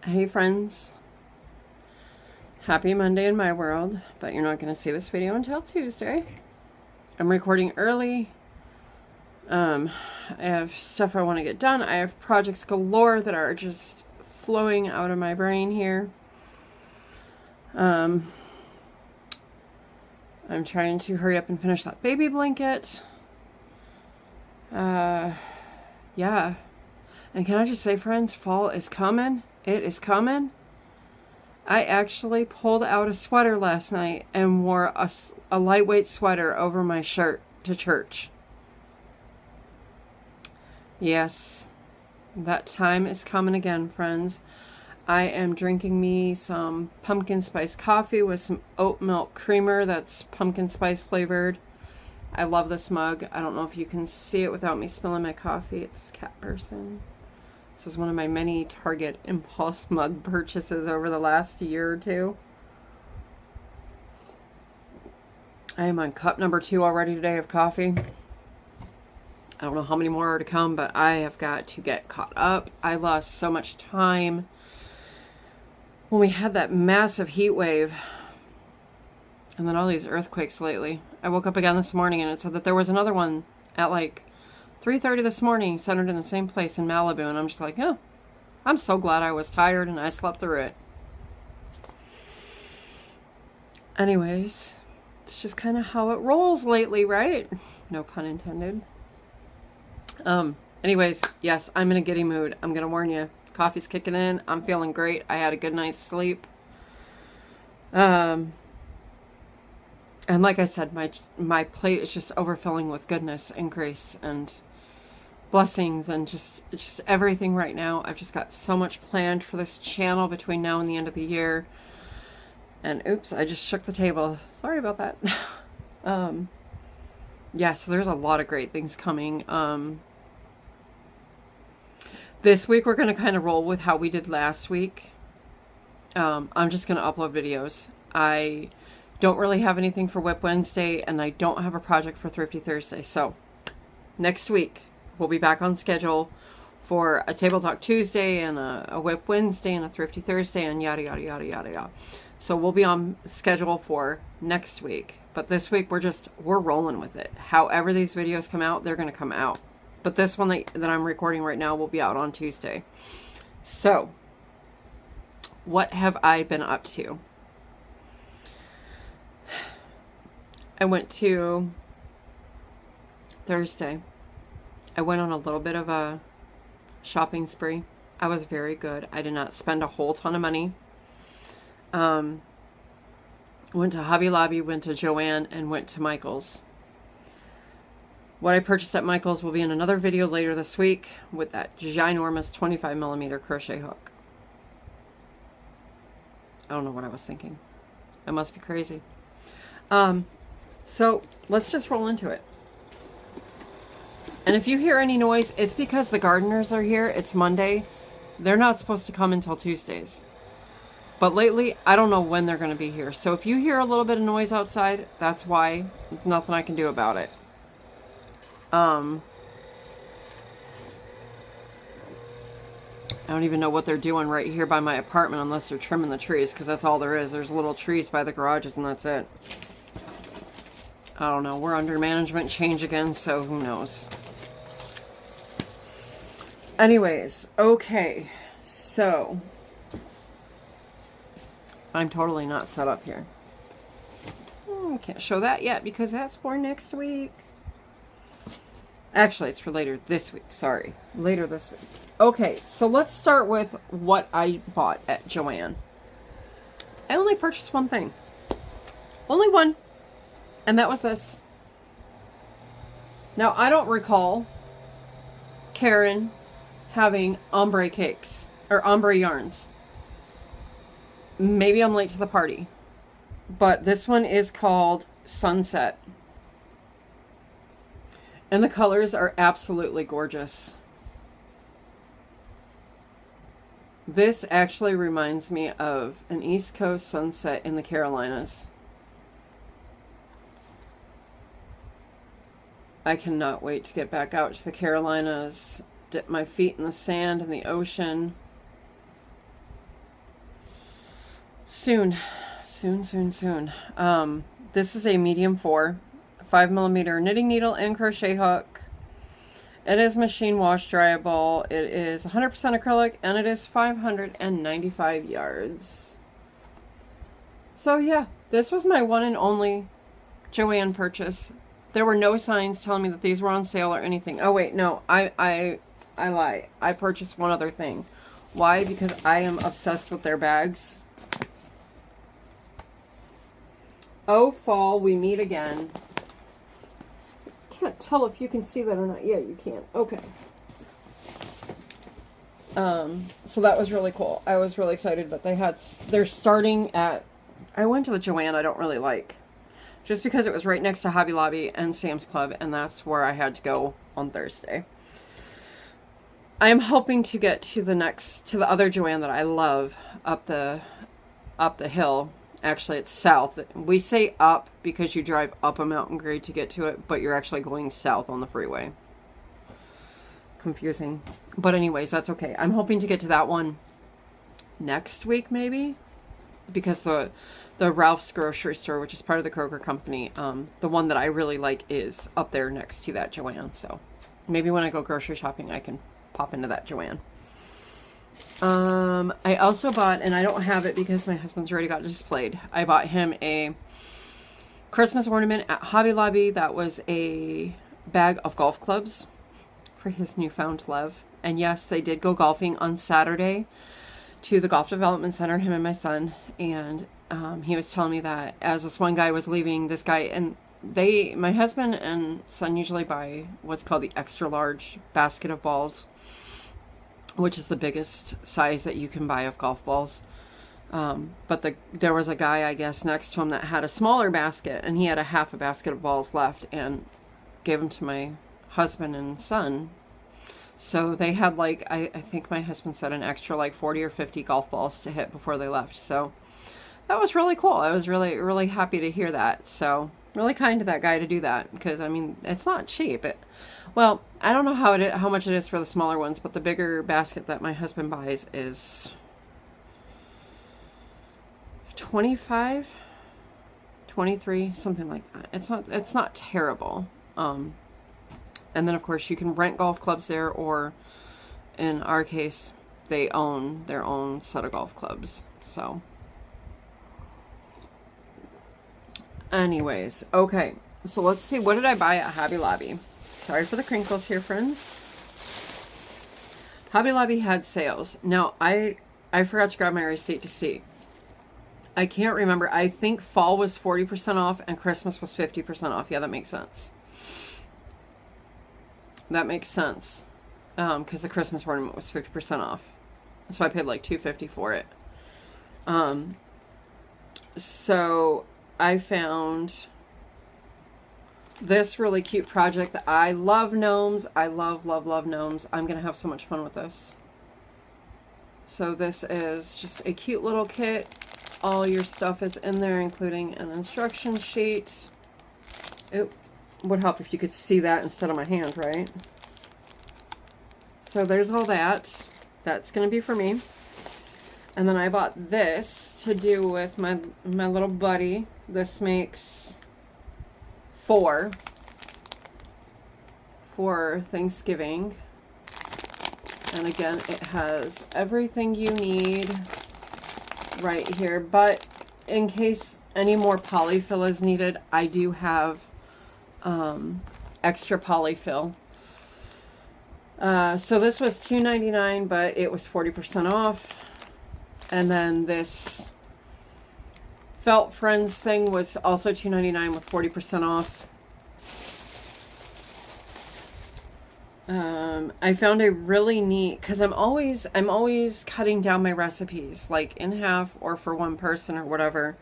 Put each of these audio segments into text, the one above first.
Hey friends, happy Monday in my world, but you're not going to see this video until Tuesday. I'm recording early. I have stuff I want to get done. I have projects galore that are just flowing out of my brain here. I'm trying to hurry up and finish that baby blanket. Yeah. And can I just say, friends, fall is coming. It is coming. I actually pulled out a sweater last night and wore a lightweight sweater over my shirt to church. Yes, that time is coming again, friends. I am drinking me some pumpkin spice coffee with some oat milk creamer that's pumpkin spice flavored. I love this mug. I don't know if you can see it without me spilling my coffee. It's cat person. This is one of my many Target impulse mug purchases over the last year or two. I am on cup number 2 already today of coffee. I don't know how many more are to come, but I have got to get caught up. I lost so much time when we had that massive heat wave and then all these earthquakes lately. I woke up again this morning and it said that there was another one at like 3:30 this morning, centered in the same place in Malibu, and I'm just like, oh, I'm so glad I was tired and I slept through it. Anyways, it's just kind of how it rolls lately, right? No pun intended. Anyways, yes, I'm in a giddy mood. I'm gonna warn you. Coffee's kicking in. I'm feeling great. I had a good night's sleep. And like I said, my plate is just overfilling with goodness and grace and blessings and just everything right now. I've just got so much planned for this channel between now and the end of the year. And oops, I just shook the table. Sorry about that. Yeah, so there's a lot of great things coming. This week we're going to kind of roll with how we did last week. I'm just going to upload videos. I don't really have anything for Whip Wednesday, and I don't have a project for Thrifty Thursday. So next week we'll be back on schedule for a Table Talk Tuesday and a Whip Wednesday and a Thrifty Thursday and yada yada yada yada yada. So we'll be on schedule for next week. But this week we're rolling with it. However these videos come out, they're going to come out. But this one that I'm recording right now will be out on Tuesday. So, what have I been up to? I went to Thursday. I went on a little bit of a shopping spree. I was very good. I did not spend a whole ton of money. Went to Hobby Lobby, went to Joann, and went to Michael's. What I purchased at Michael's will be in another video later this week with that ginormous 25mm crochet hook. I don't know what I was thinking. I must be crazy. So let's just roll into it. And if you hear any noise, it's because the gardeners are here. It's Monday. They're not supposed to come until Tuesdays. But lately, I don't know when they're going to be here. So if you hear a little bit of noise outside, that's why. There's nothing I can do about it. I don't even know what they're doing right here by my apartment unless they're trimming the trees, because that's all there is. There's little trees by the garages and that's it. I don't know. We're under management change again, so who knows. Anyways, okay. So, I'm totally not set up here. Can't show that yet because that's for next week. Actually, it's for later this week. Sorry. Later this week. Okay, so let's start with what I bought at Joann. I only purchased one thing. Only one. And that was this. Now, I don't recall Karen having ombre cakes or ombre yarns. Maybe I'm late to the party. But this one is called Sunset. And the colors are absolutely gorgeous. This actually reminds me of an East Coast sunset in the Carolinas. I cannot wait to get back out to the Carolinas, dip my feet in the sand and the ocean. Soon. Soon, soon, soon. This is a medium 4, 5mm knitting needle and crochet hook. It is machine wash dryable. It is 100% acrylic and it is 595 yards. So yeah, this was my one and only Joann purchase. There were no signs telling me that these were on sale or anything. Oh wait, no, I lie. I purchased one other thing. Why? Because I am obsessed with their bags. Oh, fall, we meet again. Can't tell if you can see that or not. Yeah, you can. Okay. So that was really cool. I was really excited that they're starting at, I went to the Joann I don't really like. Just because it was right next to Hobby Lobby and Sam's Club, and that's where I had to go on Thursday. I am hoping to get to the other Joann that I love up the hill. Actually, it's south. We say up because you drive up a mountain grade to get to it, but you're actually going south on the freeway. Confusing. But anyways, that's okay. I'm hoping to get to that one next week, maybe. Because the Ralph's grocery store, which is part of the Kroger company, the one that I really like is up there next to that Joann. So maybe when I go grocery shopping, I can pop into that Joann. I also bought, and I don't have it because my husband's already got it displayed. I bought him a Christmas ornament at Hobby Lobby. That was a bag of golf clubs for his newfound love. And yes, they did go golfing on Saturday to the Golf Development Center, him and my son. And he was telling me that as this one guy was leaving, this guy, and my husband and son usually buy what's called the extra large basket of balls, which is the biggest size that you can buy of golf balls. But there was a guy, I guess, next to him that had a smaller basket, and he had a half a basket of balls left, and gave them to my husband and son. So they had like, I think my husband said an extra like 40 or 50 golf balls to hit before they left. So that was really cool. I was really, really happy to hear that. So really kind of that guy to do that, because I mean, it's not cheap. Well, I don't know how much it is for the smaller ones, but the bigger basket that my husband buys is 25, 23, something like that. It's not terrible. And then of course you can rent golf clubs there, or in our case, they own their own set of golf clubs. So anyways, okay. So let's see, what did I buy at Hobby Lobby? Sorry for the crinkles here, friends. Hobby Lobby had sales. Now, I forgot to grab my receipt to see. I can't remember. I think fall was 40% off and Christmas was 50% off. Yeah, that makes sense. That makes sense. Because the Christmas ornament was 50% off. So I paid like $2.50 for it. So I found this really cute project. I love gnomes. I love, love, love gnomes. I'm going to have so much fun with this. So this is just a cute little kit. All your stuff is in there, including an instruction sheet. It would help if you could see that instead of my hand, right? So there's all that. That's going to be for me. And then I bought this to do with my little buddy. This makes 4 for Thanksgiving. And again, it has everything you need right here. But in case any more polyfill is needed, I do have extra polyfill. So this was $2.99, but it was 40% off. And then this Felt Friends thing was also $2.99 with 40% off. I found a really neat, because I'm always cutting down my recipes, like in half or for one person or whatever.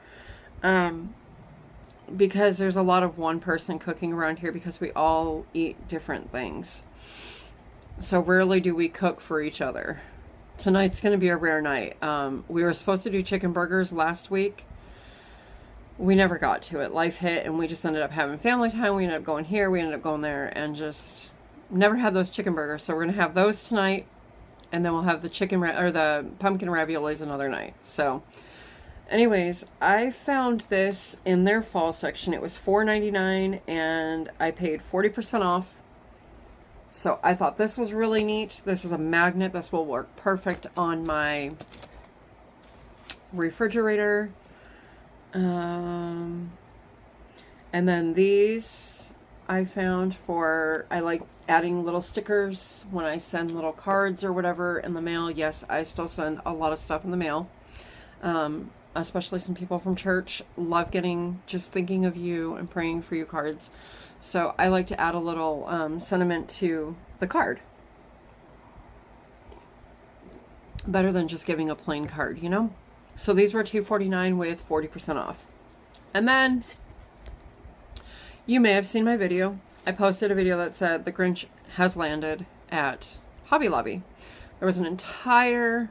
Because there's a lot of one person cooking around here because we all eat different things. So rarely do we cook for each other. Tonight's going to be a rare night. We were supposed to do chicken burgers last week. We never got to it. Life hit and we just ended up having family time. We ended up going here, we ended up going there, and just never had those chicken burgers. So we're going to have those tonight, and then we'll have the the pumpkin raviolis another night. So Anyways, I found this in their fall section. It was $4.99 and I paid 40% off. So I thought this was really neat. This is a magnet. This will work perfect on my refrigerator. And then these I found for, I like adding little stickers when I send little cards or whatever in the mail. Yes, I still send a lot of stuff in the mail. Especially some people from church love getting just thinking of you and praying for you cards. So I like to add a little sentiment to the card. Better than just giving a plain card, you know? So these were $2.49 with 40% off. And then you may have seen my video. I posted a video that said the Grinch has landed at Hobby Lobby. There was an entire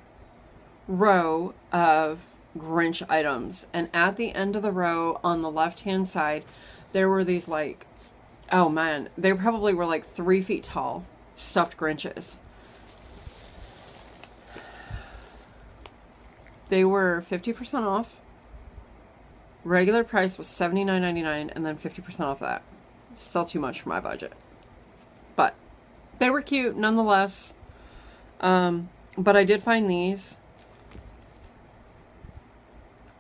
row of Grinch items, and at the end of the row on the left hand side there were these, like, oh man, they probably were like 3 feet tall stuffed Grinches. They were 50% off. Regular price was $79.99 and then 50% off that. Still too much for my budget, but they were cute nonetheless. But I did find these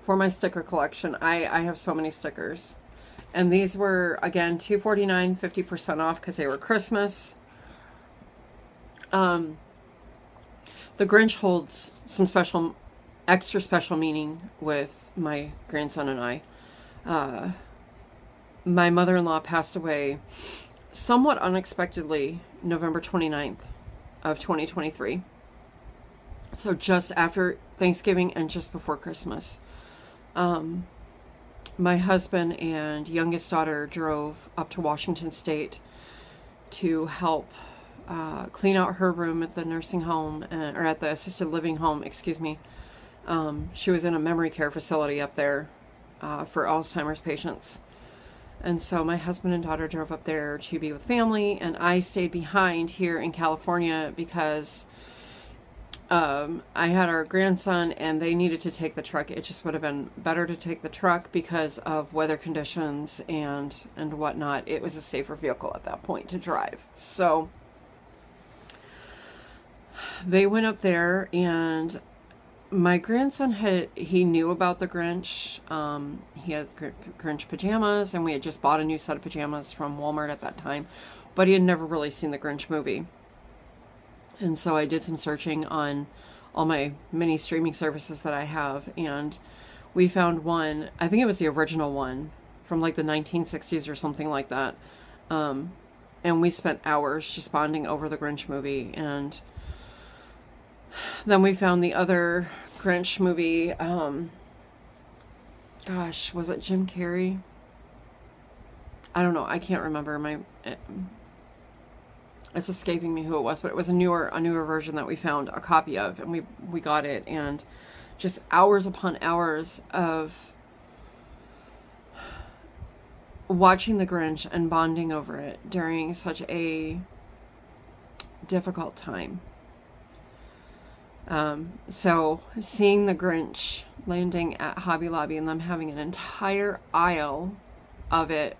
for my sticker collection. I have so many stickers. And these were, again, $2.49, 50% off because they were Christmas. The Grinch holds some special, extra special meaning with my grandson and I. My mother-in-law passed away somewhat unexpectedly November 29th of 2023. So just after Thanksgiving and just before Christmas. My husband and youngest daughter drove up to Washington State to help clean out her room at the nursing home, or at the assisted living home, excuse me. She was in a memory care facility up there for Alzheimer's patients. And so my husband and daughter drove up there to be with family, and I stayed behind here in California because I had our grandson and they needed to take the truck. It just would have been better to take the truck because of weather conditions and whatnot. It was a safer vehicle at that point to drive. So they went up there, and my grandson he knew about the Grinch. He had Grinch pajamas, and we had just bought a new set of pajamas from Walmart at that time, but he had never really seen the Grinch movie. And so I did some searching on all my many streaming services that I have, and we found one, I think it was the original one from like the 1960s or something like that. And we spent hours just bonding over the Grinch movie. And then we found the other Grinch movie. Gosh, was it Jim Carrey? I don't know. I can't remember. It's escaping me who it was, but it was a newer version that we found a copy of, and we got it, and just hours upon hours of watching the Grinch and bonding over it during such a difficult time. So seeing the Grinch landing at Hobby Lobby and them having an entire aisle of it,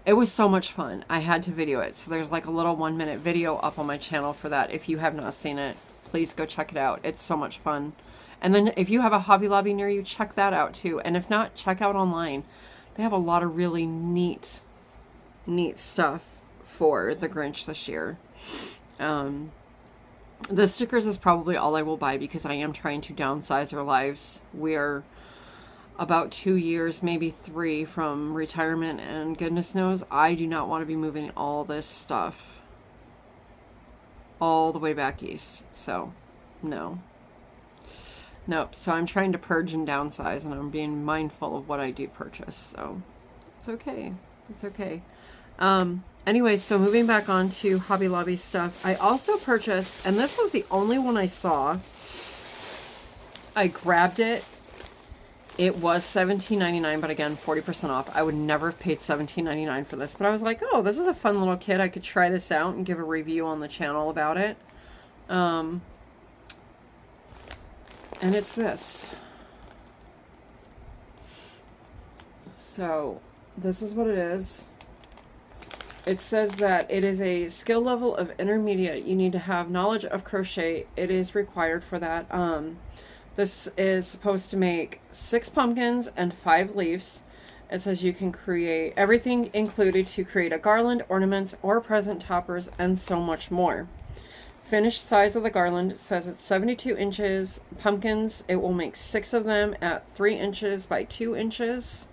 it was so much fun. I had to video it. So there's like a little 1-minute video up on my channel for that. If you have not seen it, please go check it out. It's so much fun. And then if you have a Hobby Lobby near you, check that out too. And if not, check out online. They have a lot of really neat stuff for the Grinch this year. The stickers is probably all I will buy because I am trying to downsize our lives. We are about 2 years, maybe 3 from retirement, and goodness knows I do not want to be moving all this stuff all the way back east. So nope. So I'm trying to purge and downsize, and I'm being mindful of what I do purchase. So it's okay. Anyway, so moving back on to Hobby Lobby stuff, I also purchased, and this was the only one I saw. I grabbed it. It was $17.99, but again, 40% off. I would never have paid $17.99 for this, but I was like, oh, this is a fun little kit. I could try this out and give a review on the channel about it. And it's this. So this is what it is. It says that it is a skill level of intermediate. You need to have knowledge of crochet. It is required for that. This is supposed to make 6 pumpkins and 5 leaves. It says you can create everything included to create a garland, ornaments, or present toppers, and so much more. Finished size of the garland, it says it's 72 inches. Pumpkins, it will make 6 of them at 3 inches by 2 inches.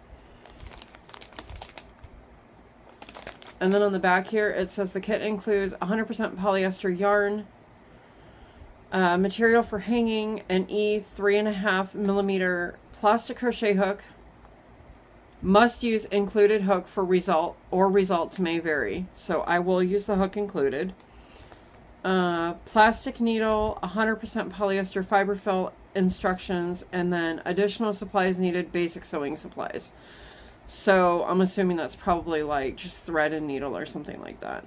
And then on the back here, it says the kit includes 100% polyester yarn, material for hanging, an E 3.5 millimeter plastic crochet hook. Must use included hook for result, or results may vary. So I will use the hook included. Plastic needle, 100% polyester fiber fill instructions, and then additional supplies needed, basic sewing supplies. So I'm assuming that's probably like just thread and needle or something like that.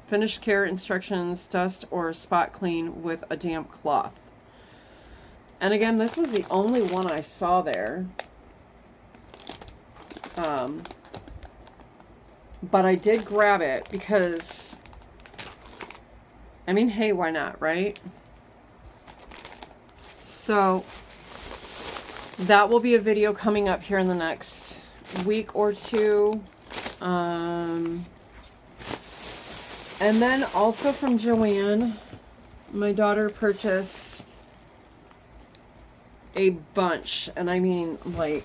Finished care instructions, dust or spot clean with a damp cloth. And again, this was the only one I saw there. But I did grab it because, I mean, hey, why not, right? So that will be a video coming up here in the next week or two. And then also from Joann, my daughter purchased a bunch, and I mean like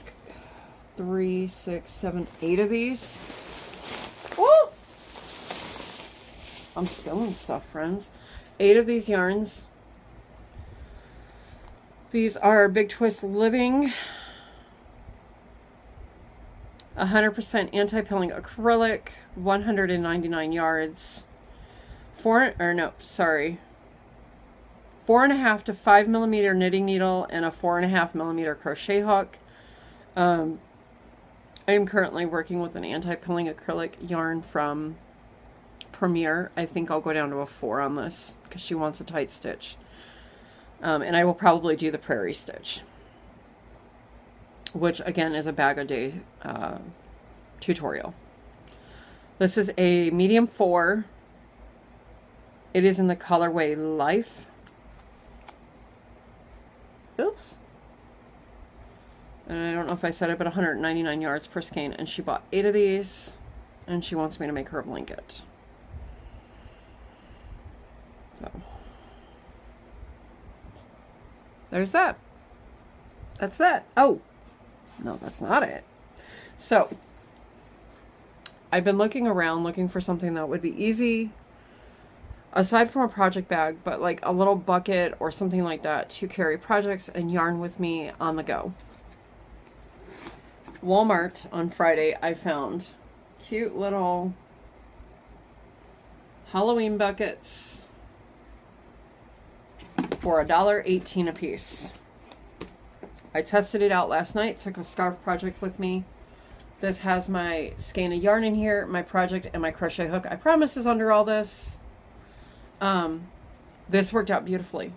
3, 6, 7, 8 of these. Woo! I'm spilling stuff, friends. 8 of these yarns. These are Big Twist Living, 100% anti-pilling acrylic, 199 yards, 4.5 to 5 millimeter knitting needle and a 4.5 millimeter crochet hook. I am currently working with an anti-pilling acrylic yarn from Premier. I think I'll go down to a 4 on this because she wants a tight stitch. And I will probably do the prairie stitch, which again is a bag a day tutorial. This is a medium 4. It is in the colorway Life. Oops. And I don't know if I said it, but 199 yards per skein. And she bought 8 of these, and she wants me to make her a blanket. So there's that. That's that. Oh, no, that's not it. So I've been looking around looking for something that would be easy aside from a project bag, but like a little bucket or something like that to carry projects and yarn with me on the go. Walmart on Friday, I found cute little Halloween buckets for $1.18 a piece. I tested it out last night, took a scarf project with me. This has my skein of yarn in here, my project, and my crochet hook. I promise is under all this. This worked out beautifully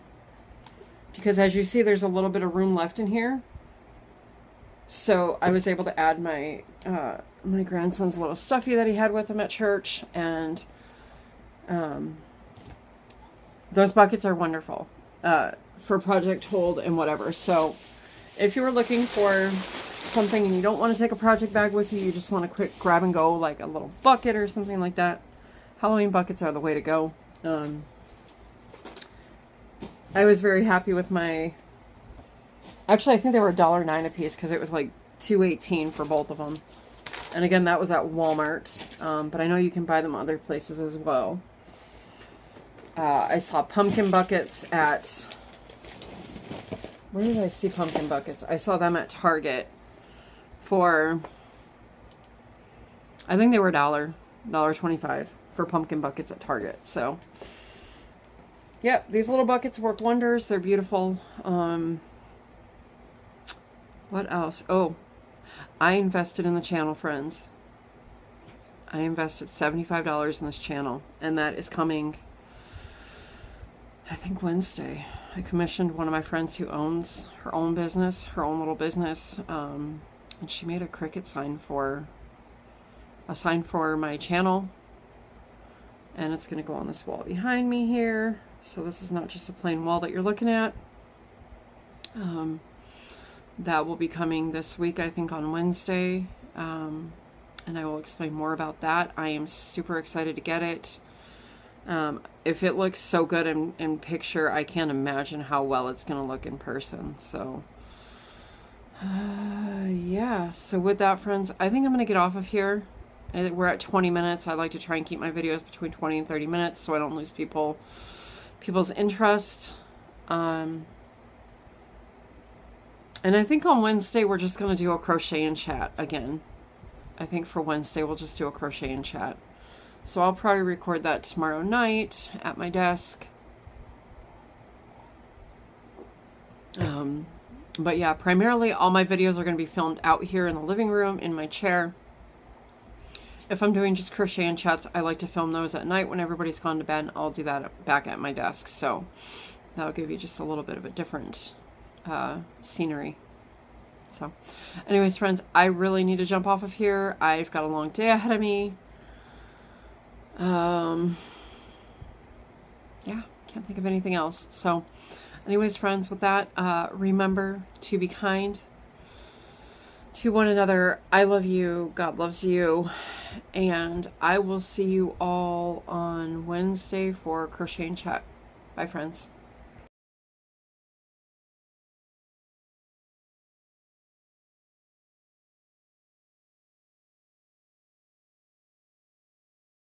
because as you see, there's a little bit of room left in here. So I was able to add my my grandson's little stuffy that he had with him at church, and those buckets are wonderful for project hold and whatever. So if you were looking for something and you don't want to take a project bag with you, you just want a quick grab and go, like a little bucket or something like that, Halloween buckets are the way to go. I was very happy with my, actually I think they were $1.09 a piece because it was like $2.18 for both of them. And again, that was at Walmart, but I know you can buy them other places as well. I saw pumpkin buckets at, where did I see pumpkin buckets? I saw them at Target for, I think they were $1.25 for pumpkin buckets at Target. So, yep, these little buckets work wonders. They're beautiful. What else? Oh, I invested in the channel, friends. I invested $75 in this channel, and that is coming, I think, Wednesday. I commissioned one of my friends who owns her own business, her own little business, and she made a Cricut sign for my channel, and it's going to go on this wall behind me here. So this is not just a plain wall that you're looking at. That will be coming this week, I think, on Wednesday, and I will explain more about that. I am super excited to get it. If it looks so good in picture, I can't imagine how well it's going to look in person. So, yeah. So with that, friends, I think I'm going to get off of here. We're at 20 minutes. I like to try and keep my videos between 20 and 30 minutes so I don't lose people's interest. And I think on Wednesday, we're just going to do a crochet and chat again. I think for Wednesday, we'll just do a crochet and chat. So I'll probably record that tomorrow night at my desk. But yeah, primarily all my videos are going to be filmed out here in the living room in my chair. If I'm doing just crochet and chats, I like to film those at night when everybody's gone to bed, and I'll do that back at my desk. So that'll give you just a little bit of a different scenery. So anyways, friends, I really need to jump off of here. I've got a long day ahead of me. Yeah, can't think of anything else. So anyways, friends, with that, remember to be kind to one another. I love you. God loves you. And I will see you all on Wednesday for crochet and chat. Bye, friends.